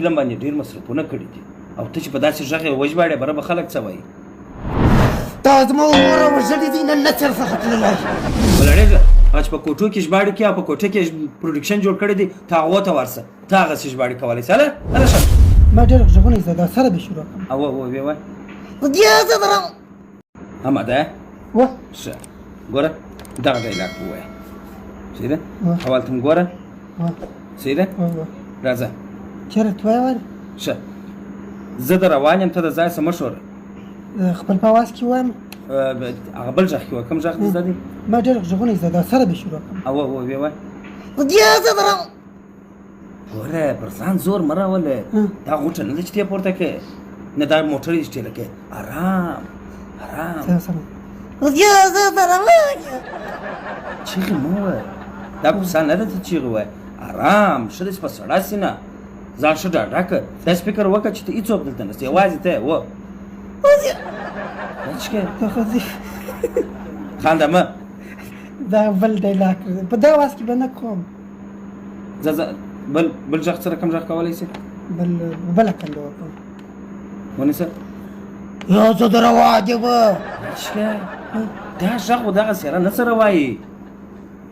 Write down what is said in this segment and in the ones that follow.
فلم باندې ډېر مصرفونه کړي دي او ته چې په داسې غږ یې وژباړې بره به خلک څه وایي تا زما وروره وژلي دي نن نه سر څخه تللی ولړېږه هغه چې په کوټو کې ژباړې کوي او په کوټه کې پروډکشن جوړ کړی دی ته هغو ته ورسه ته هغسې ژباړې کولی شې هله شه ما ډېر غږونه زده ده سره به شروع کړم او ویې وایه دې زه درم آماده و ښه ګوره دغه ډایلاګ ووایه صحیح ده اول ته م ګوره صحیح ده راځه چېرې توی وایې ښه زه د روان یم ته د ځای څه مه ښوره خپل په اواز کې وایم هغه بل غږ کې وایه کوم غږ دې زده دی ما ډېر غږونه زده ده سره به شروع کړم او ویې وایه دې زه درم ګوره پر ځان زور مه راولې دا غوټه نه ده چې ته یې پورته کړې نه دا موټر یې چې ټېله کړې ارام دې زه درم چیغې مه وایه دا کوڅه نه ده ته چیغې وایه ارام ښه داسې په سړه سینه ځان ښه ډاډه کړه داسې فکر وکړه چې ته هېڅوک دلته نسته یوازې ته و دا څه کوې خانده مه دا بل ډایلاګ په دغه اواز کې به نه کوم ځه بل غږ سره کوم غږ کولی شې بله کنده وکړم ونیسه یا زه در واجب دا غږ خو دغسې نه سره وایي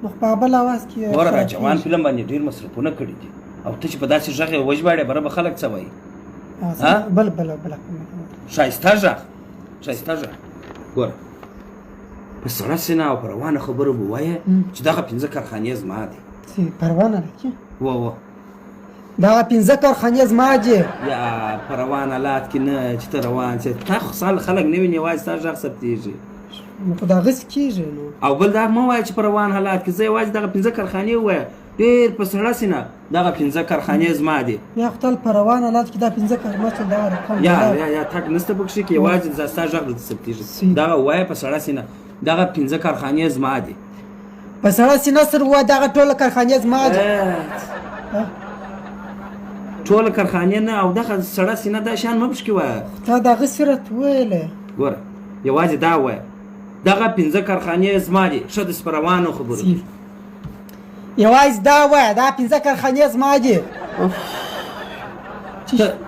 مخ په بل اواز کې ګوره دا جوان فلم باندې ډېر مصرفونه کړي دي او ته چې په داسې غږ یې وژباړې بره به خلک څه وایي بله ښایسته غږ ښایسته غږ ګوره په سړه سینه او په روانه خبرو به وایه چې دغه 5 کارخانې زما دي په روانه ده کې و دغه 5 کارخانې زما دي یا په روان حالات کې نه چې ته روان شې تا خو خلک نه ویني یوازې ستا غږ ثبتېږي خو دغسې کېږي نو او بل دا مه وایه چې په روان حالات کې زه یوازې دغه 5 کارخانې ووایه ډېر په سړه سینه دغه 5 کارخانې زما دي یا خو تل په روان حالات کې دا 5 کارخانې څه دا رقم یا تګ نشته پکښې کې یوازې ستا غږ دلته ثبتېږي دغه ووایه په سړه سینه دغه 5 کارخانې زما دي په سړه سینه سره ووایه دغه ټوله کارخانې زما دي ټوله کارخانې نه او دغه سړه سینه دا شیان مه پکښې وایه تا دغسې راته وویلې ګوره یوازې دا ووایه دغه 5 کارخانې زما دي ښه داسې په روانو خبرو یوازې دا وایه دا 5 کارخانې زما دي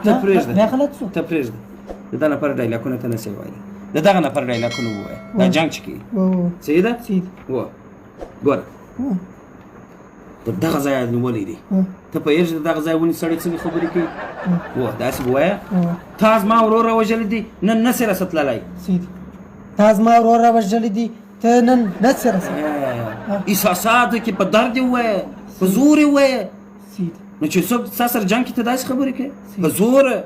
ته پرېږده بیا غلط شو ته پرېږده د دا نفر ډایلاګونه ته نسې وایي د دغه نفر ډایلاګونه ووایه دا جنګ چې کوي صحیح ده و ګوره تر دغه ځایه نیولی دی ته پوهېږې د دغه ځای ونې سړی څنګه خبرې کوي و داسې به وایه تا زما وروره وژلی دي نن نسې راسه تللی تا زما وروره وژلی دي ته نن نسې راسه احساساتو کې په درد یې ووایه په زور یې ووایه نو چې څوک ستا سره جنګ کې ته داسې خبرې کوي په زوره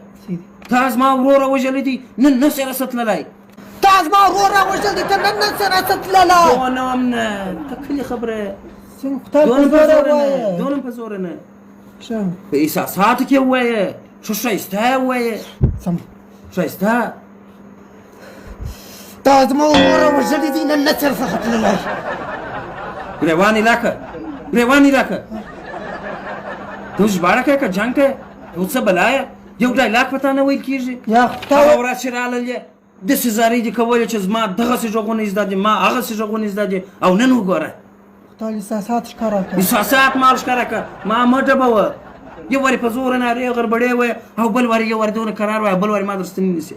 تا زما وروره وژلی دي نن نسې راسه تللی تا زما وروره وژلی دي ته نن نسې راسه تللی ونه هم نه ته کلي خبره دونه په زوره نه په احساساتو کې ووایه ښه ښایسته یې ووایه ښایسته تا زما وروره وژلی دي نن نسې څخه تللی ګریوان علاقه ته ژباړه کوې که جنګ کوې یو څه بلایه یو ډایلاګ په تا نه ویل کېږي هغه ورځ چې راللې داسې زارۍ دې کولې چې زما دغسې غږونه زده دي ما هغسې غږونه زده دي او نن وګوره تا احساسات ښکاره کړه احساسات ما ښکاره کړه ما مه ډبوه یو وارې په زوره نارې غربړې وایه او بل وارې یو وارې دونه کرار وایه بل وارې ما درسته نه نیسې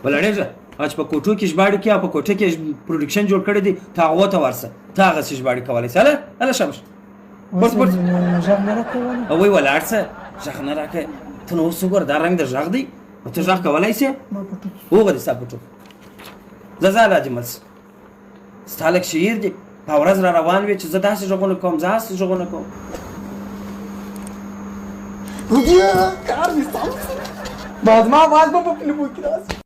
ولړېږه هغه چې په کوټو کې ژباړې کوي او په کوټه کې پروډکشن جوړ کړی دی ته هغو ته ورسه ته هغسې ژباړې کولی شې هله شاباش غږ نه راکولی وایي ولاړ شه غږ نه راکړې ته نو اوس وګوره دا رنګ د غږ دی او ته غږ کولی شې هغه دې ستا په ټوپ ځه راجمل ستا لږ شعیر دی په ورځ را روان وي چې زه داسې غږونه کوم زه هسې غږونه کوم کار مې سم دا زما اواز به په فلمو کې راشي